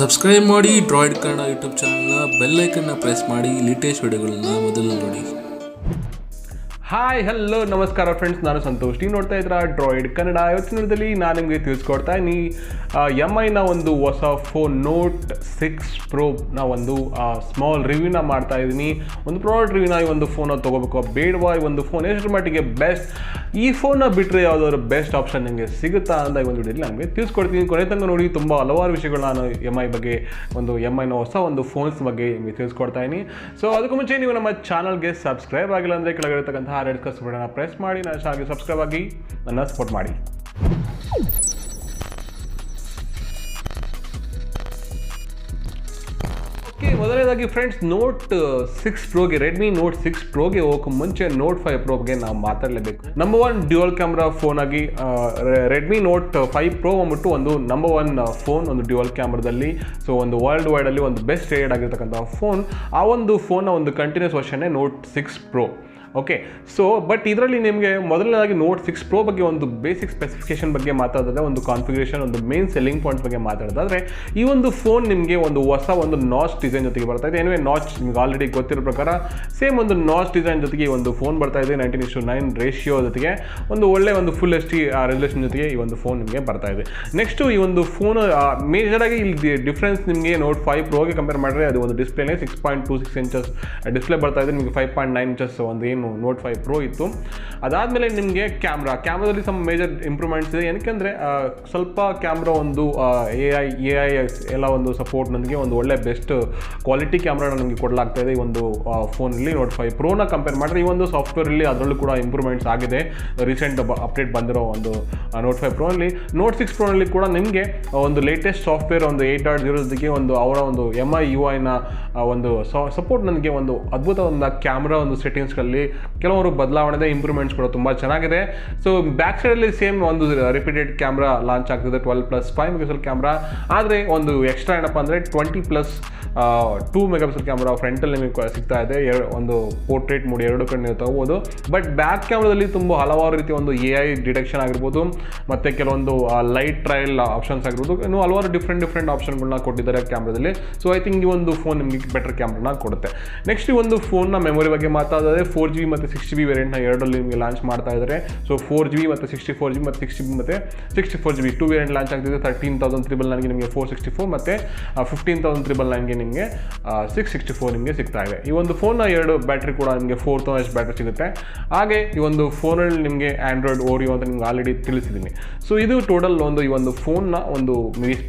Subscribe ಮಾಡಿ Droid Kannada YouTube ಚಾನಲ್ನ bell ಐಕನ್ನ press ಮಾಡಿ ಲೇಟೆಸ್ಟ್ ವಿಡಿಯೋಗಳನ್ನ ಮೊದಲು ನೋಡಿ. ಹಾಯ್ ಹಲೋ ನಮಸ್ಕಾರ ಫ್ರೆಂಡ್ಸ್, ನಾನು ಸಂತೋಷ್. ನೀವು ನೋಡ್ತಾ ಇದ್ದೀರಾ ಡ್ರಾಯ್ಡ್ ಕನ್ನಡ. ಇವತ್ತಿನ ದಿನದಲ್ಲಿ ನಾನು ನಿಮಗೆ ತಿಳಿಸ್ಕೊಡ್ತಾ ಇದ್ದೀನಿ MIನ ಒಂದು ಹೊಸ ಫೋನ್ ನೋಟ್ 6 ಪ್ರೋನ ಒಂದು ಸ್ಮಾಲ್ ರಿವ್ಯೂನ ಮಾಡ್ತಾ ಇದ್ದೀನಿ. ಒಂದು ಪ್ರಾಡಕ್ಟ್ ರಿವ್ಯೂನ ಈ ಒಂದು ಫೋನ ತೊಗೋಬೇಕು ಬೇಡವಾ, ಈ ಒಂದು ಫೋನ್ ಎಷ್ಟು ಮಟ್ಟಿಗೆ ಬೆಸ್ಟ್, ಈ ಫೋನ್ನ ಬಿಟ್ಟರೆ ಯಾವುದಾದ್ರು ಬೆಸ್ಟ್ ಆಪ್ಷನ್ ನಿಮಗೆ ಸಿಗುತ್ತಾ ಅಂತ ಈ ಒಂದು ವಿಡಿಯೋದಲ್ಲಿ ನಮಗೆ ತಿಳಿಸ್ಕೊಡ್ತೀನಿ. ಕೊನೆ ತನಕ ನೋಡಿ, ತುಂಬ ಹಲವಾರು ವಿಷಯಗಳು ನಾನು MI ಬಗ್ಗೆ, ಒಂದು MIನ ಹೊಸ ಒಂದು ಫೋನ್ಸ್ ಬಗ್ಗೆ ನಿಮಗೆ ತಿಳಿಸ್ಕೊಡ್ತಾ ಇದ್ದೀನಿ. ಸೊ ಅದಕ್ಕೂ ಮುಂಚೆ ನೀವು ನಮ್ಮ ಚಾನಲ್ಗೆ ಸಬ್ಸ್ಕ್ರೈಬ್ ಆಗಿಲ್ಲ ಅಂದರೆ ಕೆಳಗಿರತಕ್ಕಂತಹ ರೆಡ್ ಬಟನ್ನ ಪ್ರೆಸ್ ಮಾಡಿ ನನ್ನ ಚಾನಲ್ಗೆ ಸಬ್ಸ್ಕ್ರೈಬ್ ಆಗಿ ನನ್ನ ಸಪೋರ್ಟ್ ಮಾಡಿ. ಮೊದಲನೇದಾಗಿ ಫ್ರೆಂಡ್ಸ್, ನೋಟ್ 6 ಪ್ರೋಗೆ, ರೆಡ್ಮಿ ನೋಟ್ 6 ಪ್ರೋಗೆ ಹೋಗೋಕೆ ಮುಂಚೆ ನೋಟ್ 5 ಪ್ರೋಗೆ ನಾವು ಮಾತಾಡಲೇಬೇಕು. ನಂಬರ್ 1 ಡ್ಯುಯಲ್ ಕ್ಯಾಮ್ರಾ ಫೋನ್ ಆಗಿ ರೆಡ್ಮಿ ನೋಟ್ 5 ಪ್ರೋ ಅಂದ್ಬಿಟ್ಟು ಒಂದು ನಂಬರ್ 1 ಫೋನ್, ಒಂದು ಡ್ಯುಯಲ್ ಕ್ಯಾಮ್ರಾದಲ್ಲಿ. ಸೊ ಒಂದು ವರ್ಲ್ಡ್ ವೈಡಲ್ಲಿ ಒಂದು ಬೆಸ್ಟ್ ರೇಟೆಡ್ ಆಗಿರ್ತಕ್ಕಂಥ ಫೋನ್. ಆ ಒಂದು ಫೋನ್ನ ಒಂದು ಕಂಟಿನ್ಯೂಸ್ ವರ್ಷನ್ನೇ note 6 pro. Okay, so but ಇದರಲ್ಲಿ ನಿಮಗೆ ಮೊದಲನೇದಾಗಿ ನೋಟ್ 6 ಪ್ರೋ ಬಗ್ಗೆ ಒಂದು ಬೇಸಿಕ್ ಸ್ಪೆಸಿಫಿಕೇಶನ್ ಬಗ್ಗೆ ಮಾತಾಡಿದ್ರೆ, ಒಂದು ಕಾನ್ಫಿಗರೇಷನ್, ಒಂದು ಮೇನ್ ಸೆಲ್ಲಿಂಗ್ ಪಾಯಿಂಟ್ಸ್ ಬಗ್ಗೆ ಮಾತಾಡೋದಾದರೆ, ಈ ಒಂದು ಫೋನ್ ನಿಮಗೆ ಒಂದು ಹೊಸ ಒಂದು ನಾಚ್ ಡಿಸೈನ್ ಜೊತೆಗೆ ಬರ್ತಾ ಇದೆ. ಏನೇ ನಾಚ್ ನಿಮ್ಗೆ ಆಲ್ರೆಡಿ ಗೊತ್ತಿರೋ ಪ್ರಕಾರ ಸೇಮ್ ಒಂದು ನಾಚ್ ಡಿಸೈನ್ ಜೊತೆಗೆ ಈ ಒಂದು ಫೋನ್ ಬರ್ತಾ ಇದೆ. 19:9 ರೇಷಿಯೋ ಜೊತೆಗೆ ಒಂದು ಒಳ್ಳೆ ಒಂದು ಫುಲ್ HD ರೆಸಲ್ಯೂಷನ್ ಜೊತೆಗೆ ಈ ಒಂದು ಫೋನ್ ನಿಮಗೆ ಬರ್ತಾ ಇದೆ. ನೆಕ್ಸ್ಟು ಈ ಒಂದು ಫೋನ್ ಮೇಜರಾಗಿ ಇಲ್ಲಿ ಡಿಫ್ರೆನ್ಸ್ ನಿಮಗೆ ನೋಟ್ 5 ಪ್ರೋಗೆ ಕಂಪೇರ್ ಮಾಡಿದ್ರೆ ಅದು ಒಂದು ಡಿಸ್ಪ್ಲೇನೇ 6.26 ಇಂಚಸ್ ಡಿಸ್ಪ್ಲೇ ಬರ್ತಾ ಇದೆ. ನಿಮಗೆ 5.9 ಇಂಚಸ್ ಒಂದು ಏನು ನೋಟ್ 5 ಪ್ರೋ ಇತ್ತು. ಅದಾದಮೇಲೆ ನಿಮಗೆ ಕ್ಯಾಮ್ರಾದಲ್ಲಿ ಸಮ್ ಮೇಜರ್ ಇಂಪ್ರೂವ್ಮೆಂಟ್ಸ್ ಇದೆ. ಏನಕ್ಕೆ ಸ್ವಲ್ಪ ಕ್ಯಾಮ್ರಾ ಒಂದು AI ಎಲ್ಲ ಒಂದು ಸಪೋರ್ಟ್ ನನಗೆ ಒಂದು ಒಳ್ಳೆ ಬೆಸ್ಟ್ ಕ್ವಾಲಿಟಿ ಕ್ಯಾಮ್ರಾನ ನಮಗೆ ಕೊಡಲಾಗ್ತಾ ಇದೆ ಈ ಒಂದು ಫೋನಲ್ಲಿ. ನೋಟ್ 5 ಪ್ರೋನ ಕಂಪೇರ್ ಮಾಡಿದ್ರೆ ಈ ಒಂದು ಸಾಫ್ಟ್ವೇರಲ್ಲಿ ಅದರಲ್ಲೂ ಕೂಡ ಇಂಪ್ರೂವ್ಮೆಂಟ್ಸ್ ಆಗಿದೆ. ರೀಸೆಂಟ್ ಅಪ್ಡೇಟ್ ಬಂದಿರೋ ಒಂದು ನೋಟ್ 5 ಪ್ರೋನಲ್ಲಿ. ನೋಟ್ 6 ಪ್ರೋನಲ್ಲಿ ಕೂಡ ನಿಮಗೆ ಒಂದು ಲೇಟೆಸ್ಟ್ ಸಾಫ್ಟ್ವೇರ್ ಒಂದು 8.0 ಜೊತೆಗೆ ಒಂದು ಅವರ ಒಂದು MI UIನ ಒಂದು ಸಪೋರ್ಟ್ ನನಗೆ ಒಂದು ಅದ್ಭುತ ಒಂದು ಕ್ಯಾಮ್ರಾ ಒಂದು ಸೆಟ್ಟಿಂಗ್ಸ್ಗಳಲ್ಲಿ ಕೆಲವರು ಬದಲಾವಣೆ ಇಂಪ್ರೂವ್ಮೆಂಟ್ಸ್ ಕೂಡ ತುಂಬ ಚೆನ್ನಾಗಿದೆ. ಸೊ ಬ್ಯಾಕ್ ಸೈಡಲ್ಲಿ ಸೇಮ್ ಒಂದು ರಿಪೀಟೆಡ್ ಕ್ಯಾಮ್ರಾ ಲಾಂಚ್ ಆಗ್ತಿದೆ, 12+5 ಮೆಗಾಪಿಕ್ಸೆಲ್ ಕ್ಯಾಮ್ರಾ. ಆದರೆ ಒಂದು ಎಕ್ಸ್ಟ್ರಾ ಏನಪ್ಪ ಅಂದರೆ 20+2 ಮೆಗಾಪಿಕ್ಸೆಲ್ ಕ್ಯಾಮ್ರಾ ಫ್ರಂಟಲ್ಲಿ ನಿಮಗೆ ಸಿಗ್ತಾ ಇದೆ. ಒಂದು ಪೋರ್ಟ್ರೇಟ್ ಮೋಡ್ ಎರಡು ಕಡೆ ನೀವು ತಗೋಬೋದು. ಬಟ್ ಬ್ಯಾಕ್ ಕ್ಯಾಮ್ರಾದಲ್ಲಿ ತುಂಬ ಹಲವಾರು ರೀತಿಯ ಒಂದು AI ಡಿಟೆಕ್ಷನ್ ಆಗಿರ್ಬೋದು, ಮತ್ತು ಕೆಲವೊಂದು ಲೈಟ್ ಟ್ರಯಲ್ ಆಪ್ಷನ್ಸ್ ಆಗಿರ್ಬೋದು, ಇನ್ನೂ ಹಲವಾರು ಡಿಫ್ರೆಂಟ್ ಆಪ್ಷನ್ಗಳನ್ನ ಕೊಟ್ಟಿದ್ದಾರೆ ಕ್ಯಾಮ್ರಾದಲ್ಲಿ. ಸೊ ಐ ಥಿಂಕ್ ಈ ಒಂದು ಫೋನ್ ನಿಮಗೆ ಬೆಟರ್ ಕ್ಯಾಮ್ರಾನ ಕೊಡುತ್ತೆ. ನೆಕ್ಸ್ಟ್ ಈ ಒಂದು ಫೋನ್ನ ಮೆಮೊರಿ ಬಗ್ಗೆ ಮಾತಾಡಿದ್ರೆ 4GB ಮತ್ತು 6GB ವೇರಿಯಂಟ್ನ ಎರಡರಲ್ಲಿ ನಿಮಗೆ ಲಾಂಚ್ ಮಾಡ್ತಾ ಇದ್ದಾರೆ. ಸೊ 4GB ಮತ್ತು 64GB ಮತ್ತು 6GB ಮತ್ತು 64GB 2 ವೇರಿಯಂಟ್ ಲಾಂಚ್ ಆಗ್ತಿದೆ. 13,999ಗೆ ನಿಮಗೆ 464 ಮತ್ತು 15,999ಗೆ ನಿಮಗೆ 664 ನಿಮಗೆ ಸಿಗ್ತಾ ಇದೆ. ಈ ಒಂದು ಫೋನ್ನ ಎರಡು ಬ್ಯಾಟ್ರಿ ಕೂಡ ನಿಮಗೆ 4000 ಬ್ಯಾಟ್ರಿ ಸಿಗುತ್ತೆ. ಹಾಗೆ ಈ ಒಂದು ಫೋನಲ್ಲಿ ನಿಮಗೆ ಆಂಡ್ರಾಯ್ಡ್ ಓರಿಯೋ ಅಂತ ನಿಮ್ಗೆ ಆಲ್ರೆಡಿ ತಿಳಿಸಿದ್ದೀನಿ. ಸೊ ಇದು ಟೋಟಲ್ ಒಂದು ಈ ಒಂದು ಫೋನ್ನ ಒಂದು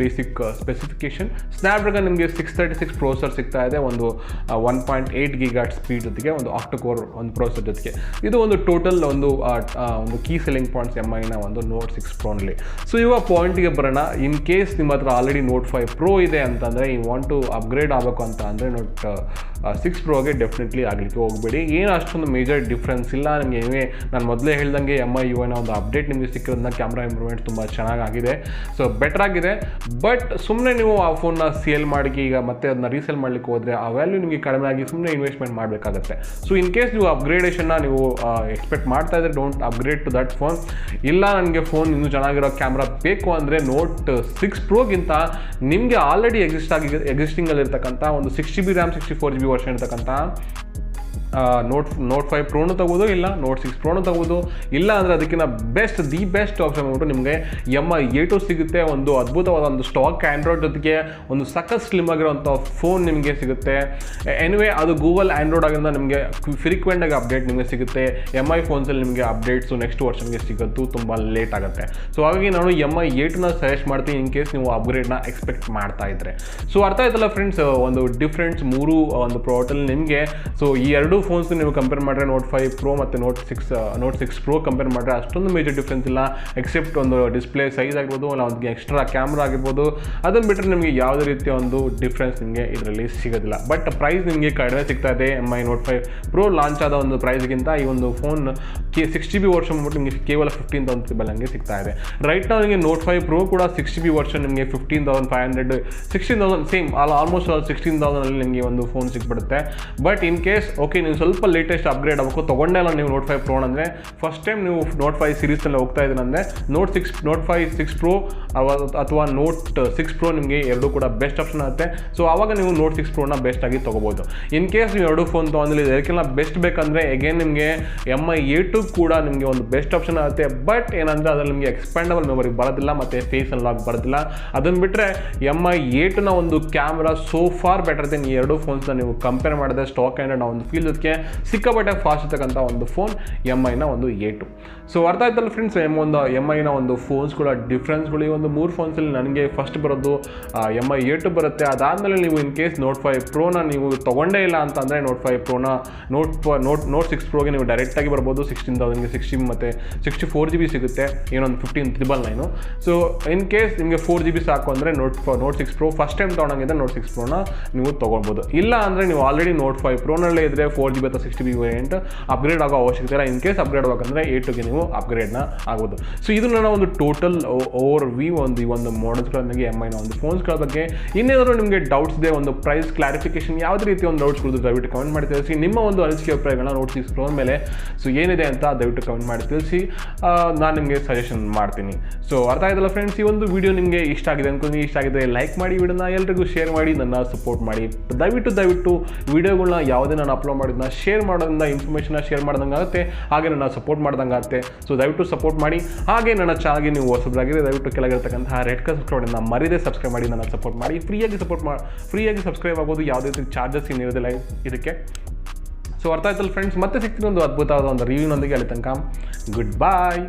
ಬೇಸಿಕ್ ಸ್ಪೆಸಿಫಿಕೇಶನ್. ಸ್ನ್ಯಾಪ್ಡ್ರಾಗನ್ ನಿಮಗೆ 636 ಪ್ರೊಸೆಸರ್ ಸಿಗ್ತಾ ಇದೆ. ಒಂದು 1.8 GHz ಸ್ಪೀಡ್ ಜೊತೆಗೆ ಒಂದು ಆಕ್ಟೋಕೋರ್ ಒಂದು ಪ್ರೊಸೆಸರ್ ಜೊತೆಗೆ. ಇದು ಒಂದು ಟೋಟಲ್ ಒಂದು ಕೀ ಸೆಲ್ಲಿಂಗ್ ಪಾಯಿಂಟ್ಸ್ MIನ ಒಂದು ನೋಟ್ 6 ಪ್ರೋನಲ್ಲಿ. ಸೊ ಇವಾಗ ಪಾಯಿಂಟ್ಗೆ ಬರೋಣ. ಇನ್ ಕೇಸ್ ನಿಮ್ಮ ಹತ್ರ ಆಲ್ರೆಡಿ ನೋಟ್ 5 ಪ್ರೋ ಇದೆ ಅಂತಂದರೆ, ಈ ವಾಂಟ್ ಟು ಅಪ್ಗ್ರೇಡ್ ಆಗಬೇಕು ಅಂತ ಅಂದರೆ ನೋಟ್ 6 ಪ್ರೋಗೆ ಡೆಫಿನೆಟ್ಲಿ ಆಗಲಿಕ್ಕೆ ಹೋಗಬೇಡಿ. ಏನು ಅಷ್ಟೊಂದು ಮೇಜರ್ ಡಿಫ್ರೆನ್ಸ್ ಇಲ್ಲ ನಿಮಗೆ. ಏನೇ ನಾನು ಮೊದಲೇ ಹೇಳ್ದಂಗೆ MI UIನ ಒಂದು ಅಪ್ಡೇಟ್ ನಿಮಗೆ ಸಿಕ್ಕಿರೋದನ್ನ ಕ್ಯಾಮ್ರಾ ಇಂಪ್ರೂವ್ಮೆಂಟ್ ತುಂಬ ಚೆನ್ನಾಗಿದೆ. ಸೊ ಬೆಟರ್ ಆಗಿದೆ. ಬಟ್ ಸುಮ್ಮನೆ ನೀವು ಆ ಫೋನ್ನ ಸೇಲ್ ಮಾಡಿ ಈಗ ಮತ್ತೆ ಅದನ್ನ ರೀಸೇಲ್ ಮಾಡಲಿಕ್ಕೆ ಹೋದರೆ ಆ ವ್ಯಾಲ್ಯೂ ನಿಮಗೆ ಕಡಿಮೆ ಆಗಿ ಸುಮ್ಮನೆ ಇನ್ವೆಸ್ಟ್ಮೆಂಟ್ ಮಾಡಬೇಕಾಗುತ್ತೆ. ಸೊ ಇನ್ ಕೇಸ್ ನೀವು ಅಪ್ಗ್ರೇಡೇಷನ್ನ ನೀವು ಎಕ್ಸ್ಪೆಕ್ಟ್ ಮಾಡ್ತಾ ಇದ್ರೆ, don't upgrade to that phone. ಇಲ್ಲ ನನಗೆ ಫೋನ್ ಇನ್ನೂ ಚೆನ್ನಾಗಿರೋ ಕ್ಯಾಮ್ರಾ ಬೇಕು ಅಂದರೆ ನೋಟ್ 6 ಪ್ರೋಗಿಂತ ನಿಮಗೆ ಆಲ್ರೆಡಿ ಎಕ್ಸಿಸ್ಟಿಂಗಲ್ಲಿರ್ತಕ್ಕಂಥ ಒಂದು 6GB RAM 64GB ವರ್ಷನ್ ಇರ್ತಕ್ಕಂಥ ನೋಟ್ 5 ಪ್ರೋನು ತಗೋದು, ಇಲ್ಲ ನೋಟ್ 6 ಪ್ರೋನು ತಗೋದು. ಇಲ್ಲ ಅಂದರೆ ಅದಕ್ಕಿಂತ ದಿ ಬೆಸ್ಟ್ ಆಪ್ಷನ್ ಅಂದ್ಬಿಟ್ಟು ನಿಮಗೆ MI A2 ಸಿಗುತ್ತೆ. ಒಂದು ಅದ್ಭುತವಾದ ಒಂದು ಸ್ಟಾಕ್ ಆ್ಯಂಡ್ರಾಯ್ಡ್ ಜೊತೆಗೆ ಒಂದು ಸಖತ್ ಸ್ಲಿಮ್ ಆಗಿರೋಂಥ ಫೋನ್ ನಿಮಗೆ ಸಿಗುತ್ತೆ. ಎನಿವೇ ಅದು ಗೂಗಲ್ ಆ್ಯಂಡ್ರಾಯ್ಡ್ ಆಗಿಂದ ನಿಮಗೆ ಫ್ರೀಕ್ವೆಂಟಾಗಿ ಅಪ್ಡೇಟ್ ನಿಮಗೆ ಸಿಗುತ್ತೆ. MI ಫೋನ್ಸಲ್ಲಿ ನಿಮಗೆ ಅಪ್ಡೇಟ್ಸು ನೆಕ್ಸ್ಟ್ ವರ್ಷನ್ಗೆ ಸಿಗೋದು ತುಂಬ ಲೇಟ್ ಆಗುತ್ತೆ. ಸೊ ಹಾಗಾಗಿ ನಾನು MI A2ನ ಸಜೆಸ್ಟ್ ಮಾಡ್ತೀನಿ ಇನ್ ಕೇಸ್ ನೀವು ಅಪ್ಗ್ರೇಡ್ನ ಎಕ್ಸ್ಪೆಕ್ಟ್ ಮಾಡ್ತಾ ಇದ್ದರೆ. ಸೊ ಅರ್ಥ ಆಯ್ತಲ್ಲ ಫ್ರೆಂಡ್ಸ್, ಒಂದು ಡಿಫ್ರೆನ್ಸ್ ಮೂರು ಒಂದು ಪ್ರಾಡಕ್ಟಲ್ಲಿ ನಿಮಗೆ. ಸೊ ಈ ಎರಡು ಫೋನ್ಸ್ ನೀವು ಕಂಪೇರ್ ಮಾಡಿದ್ರೆ ನೋಟ್ 5 ಪ್ರೋ ಮತ್ತು ನೋಟ್ 6 ಪ್ರೋ ಕಂಪೇರ್ ಮಾಡಿದ್ರೆ ಅಷ್ಟೊಂದು ಮೇಜರ್ ಡಿಫ್ರೆನ್ಸ್ ಇಲ್ಲ. ಎಕ್ಸೆಪ್ಟ್ ಒಂದು ಡಿಸ್ಪ್ಲೇ ಸೈಜ್ ಆಗಿರ್ಬೋದು, ಅಲ್ಲ ಒಂದು ಎಕ್ಸ್ಟ್ರಾ ಕ್ಯಾಮ್ರಾ ಆಗಿರ್ಬೋದು. ಅದನ್ನು ಬಿಟ್ಟರೆ ನಿಮಗೆ ಯಾವುದೇ ರೀತಿಯ ಒಂದು ಡಿಫ್ರೆನ್ಸ್ ನಿಮಗೆ ಇದರಲ್ಲಿ ಸಿಗೋದಿಲ್ಲ. ಬಟ್ ಪ್ರೈಸ್ ನಿಮಗೆ ಕಡಿಮೆ ಸಿಗ್ತಾ ಇದೆ. MI ನೋಟ್ 5 ಪ್ರೋ ಲಾಂಚ್ ಆದ ಒಂದು ಪ್ರೈಸ್ಗಿಂತ ಈ ಒಂದು ಫೋನ್ 6GB ವರ್ಷನ್ ಬಂದ್ಬಿಟ್ಟು ನಿಮಗೆ ಕೇವಲ 15,000 ಸಿಗ್ತಾ ಇದೆ. ರೈಟ್ ನಾವು ನಿಮಗೆ ನೋಟ್ 5 ಪ್ರೋ ಕೂಡ 6GB ವರ್ಷನ್ ನಿಮಗೆ 15,500 16,000 ಸೇಮ್ ಆಲ್ಮೋಸ್ಟ್ 16,000 ನಿಮಗೆ ಒಂದು ಫೋನ್ ಸಿಗ್ಬಿಡುತ್ತೆ. ಬಟ್ ಇನ್ ಕೇಸ್ ಓಕೆ ನೀವು ನೀವು ಸ್ವಲ್ಪ ಲೇಟೆಸ್ಟ್ ಅಪ್ಗ್ರೇಡ್ ಆಗಬೇಕು. ತೊಗೊಂಡೇ ಇಲ್ಲ ನೀವು ನೋಟ್ 5 ಪ್ರೋ ಅಂದರೆ, ಫಸ್ಟ್ ಟೈಮ್ ನೀವು ನೋಟ್ 5 ಸೀರೀಸ್ನಲ್ಲಿ ಹೋಗ್ತಾ ಇದ್ದೀನಂದರೆ ನೋಟ್ 5 6 ಪ್ರೋ ಅಥವಾ ನೋಟ್ 6 ಪ್ರೋ ನಿಮಗೆ ಎರಡೂ ಕೂಡ ಬೆಸ್ಟ್ ಆಪ್ಷನ್ ಆಗುತ್ತೆ. ಸೊ ಆವಾಗ ನೀವು ನೋಟ್ 6 ಪ್ರೋನ ಬೆಸ್ಟಾಗಿ ತೊಗೋಬೋದು. ಇನ್ ಕೇಸ್ ನೀವು ಎರಡು ಫೋನ್ ತೊಗೊಂಡಿಲ್ಲ ಇದಕ್ಕೆಲ್ಲ ಬೆಸ್ಟ್ ಬೇಕಂದರೆ ಎಗೇನ್ ನಿಮಗೆ MI A2 ಕೂಡ ನಿಮಗೆ ಒಂದು ಬೆಸ್ಟ್ ಆಪ್ಷನ್ ಆಗುತ್ತೆ. ಬಟ್ ಏನಂದರೆ ಅದರಲ್ಲಿ ನಿಮಗೆ ಎಕ್ಸ್ಪ್ಯಾಂಡಬಲ್ ಮೆಮೊರಿ ಬರೋದಿಲ್ಲ ಮತ್ತು ಫೇಸ್ ಅನ್ಲಾಕ್ ಬರೋದಿಲ್ಲ. ಅದನ್ನು ಬಿಟ್ಟರೆ MI A2ನ ಒಂದು camera so far better than ಈ ಎರಡು ಫೋನ್ಸ್ನ ನೀವು ಕಂಪೇರ್ ಮಾಡಿದ್ರೆ ಸ್ಟಾಕ್ ಆ್ಯಂಡ್ ಒಂದು ಫೀಲ್ ಅದಕ್ಕೆ ಸಿಕ್ಕಾಪಟ್ಟೆ ಫಾಸ್ಟ್ ಇರ್ತಕ್ಕಂಥ ಒಂದು ಫೋನ್ MIನ ಒಂದು A2. ಸೊ ಅರ್ಥ ಆಯ್ತಲ್ಲ ಫ್ರೆಂಡ್ಸ್, MIನ ಒಂದು ಫೋನ್ಸ್ಗಳ ಡಿಫ್ರೆನ್ಸ್ಗಳು. ಈ ಒಂದು 3 ಫೋನ್ಸಲ್ಲಿ ನನಗೆ ಫಸ್ಟ್ ಬರೋದು MI A2 ಬರುತ್ತೆ. ಅದಾದಮೇಲೆ ನೀವು ಇನ್ ಕೇಸ್ ನೋಟ್ 5 ಪ್ರೋನ ನೀವು ತೊಗೊಂಡೇ ಇಲ್ಲ ಅಂತಂದರೆ ನೋಟ್ 5 ಪ್ರೋನ ನೋಟ್ 6 ಪ್ರೋಗೆ ನೀವು ಡೈರೆಕ್ಟಾಗಿ ಬರ್ಬೋದು. 16,000ಗೆ 60 ಮತ್ತು 64 GB ಸಿಗುತ್ತೆ, ಏನೊಂದು 15,999. ಸೊ ಇನ್ ಕೇಸ್ ನಿಮಗೆ 4 GB ಸಾಕು ಅಂದರೆ ನೋಟ್ 6 ಪ್ರೋ ಫಸ್ಟ್ ಟೈಮ್ ತೊಗೊಂಡಂಗಿದ್ರೆ ನೋಟ್ 6 ಪ್ರೋನ ನೀವು ತೊಗೊಳ್ಬೋದು. ಇಲ್ಲ ಅಂದರೆ ನೀವು ಆಲ್ರೆಡಿ ನೋಟ್ 5 ಪ್ರೋನಲ್ಲೇ ಇದ್ದರೆ 4 GB ಅಥವಾ 60 GB ವೇರಿಯಂಟ್ ಅಪ್ಗ್ರೇಡ್ ಆಗೋ ಅವಶ್ಯಕತೆ ಇಲ್ಲ. ಇನ್ ಕೇಸ್ ಅಪ್ಗ್ರೇಡ್ ಆಗಬೇಕಂದ್ರೆ A2ಗೆ ನೀವು ಅಪ್ಗ್ರೇಡ್ನ ಆಗ್ಬೋದು. ಸೊ ಇದು ನನ್ನ ಒಂದು ಟೋಟಲ್ ಓವರ್ ವ್ಯೂ ಈ ಒಂದು ಮಾಡಲ್ಸ್ಗಳ ಬಗ್ಗೆ MIನ ಒಂದು ಫೋನ್ಸ್ಗಳ ಬಗ್ಗೆ. ಇನ್ನೇನಾದರೂ ನಿಮಗೆ ಡೌಟ್ಸ್ ಇದೆ, ಒಂದು ಪ್ರೈಸ್ ಕ್ಲಾರಿಫಿಕೇಶನ್ ಯಾವುದೇ ರೀತಿ ಒಂದು ಡೌಟ್ಸ್ಗಳು ದಯವಿಟ್ಟು ಕಮೆಂಟ್ ಮಾಡಿ ತಿಳಿಸಿ. ನಿಮ್ಮ ಒಂದು ಅನಿಸಿಕೆ ಅಭಿಪ್ರಾಯಗಳನ್ನ ನೋಟ್ 6 ಪ್ರೋ ಮೇಲೆ ಸೊ ಏನಿದೆ ಅಂತ ದಯವಿಟ್ಟು ಕಮೆಂಟ್ ಮಾಡಿ ತಿಳಿಸಿ, ನಾನು ನಿಮಗೆ ಸಜೆಷನ್ ಮಾಡ್ತೀನಿ. ಸೊ ಅರ್ಥ ಆಯ್ತಲ್ಲ ಫ್ರೆಂಡ್ಸ್, ಈ ಒಂದು ವಿಡಿಯೋ ನಿಮಗೆ ಇಷ್ಟ ಆಗಿದೆ ಅನ್ಕೊಂಡು, ಇಷ್ಟ ಆಗಿದ್ರೆ ಲೈಕ್ ಮಾಡಿ, ವಿಡಿಯೋನ ಎಲ್ರಿಗೂ ಶೇರ್ ಮಾಡಿ, ನನ್ನ ಸಪೋರ್ಟ್ ಮಾಡಿ. ದಯವಿಟ್ಟು ವಿಡಿಯೋಗಳನ್ನ ಯಾವುದೇ ನಾನು ಅಪ್ಲೋಡ್ ಮಾಡಿದ್ನ ಶೇರ್ ಮಾಡೋದ್ರಿಂದ ಇನ್ಫಾರ್ಮೇಷನ್ನ ಶೇರ್ ಮಾಡ್ದಂಗೆ ಆಗುತ್ತೆ, ಹಾಗೆ ನನ್ನ ಸಪೋರ್ಟ್ ಮಾಡ್ದಂಗೆ ಆಗುತ್ತೆ. ಸೊ ದಯವಿಟ್ಟು ಸಪೋರ್ಟ್ ಮಾಡಿ. ಹಾಗೆ ನನ್ನ ಚಾನಲ್ಗೆ ನೀವು ಹೊಸಬರಾಗಿದ್ರೆ ದಯವಿಟ್ಟು ಕೆಳಗಿರ್ತಕ್ಕಂತಹ ರೆಡ್ ಕಲರ್ ಸಬ್ಸ್ಕ್ರೈಬ್ ಮರಿದೇ ಸಬ್ಸ್ಕ್ರೈಬ್ ಮಾಡಿ, ನನ್ನ ಸಪೋರ್ಟ್ ಮಾಡಿ. ಫ್ರೀಯಾಗಿ ಸಬ್ಸ್ಕ್ರೈಬ್ ಆಗೋದು, ಯಾವುದೇ ರೀತಿ ಚಾರ್ಜಸ್ ಏನಿರೋದಿಲ್ಲ ಇದಕ್ಕೆ. ಸೊ ಅರ್ಥ ಆಯ್ತಲ್ಲ ಫ್ರೆಂಡ್ಸ್, ಮತ್ತೆ ಸಿಗ್ತೀನಿ ಒಂದು ಅದ್ಭುತವಾದ ಒಂದು ರಿವ್ಯೂನೊಂದಿಗೆ. ಅಲ್ಲಿ ತನಕ ಗುಡ್ ಬಾಯ್.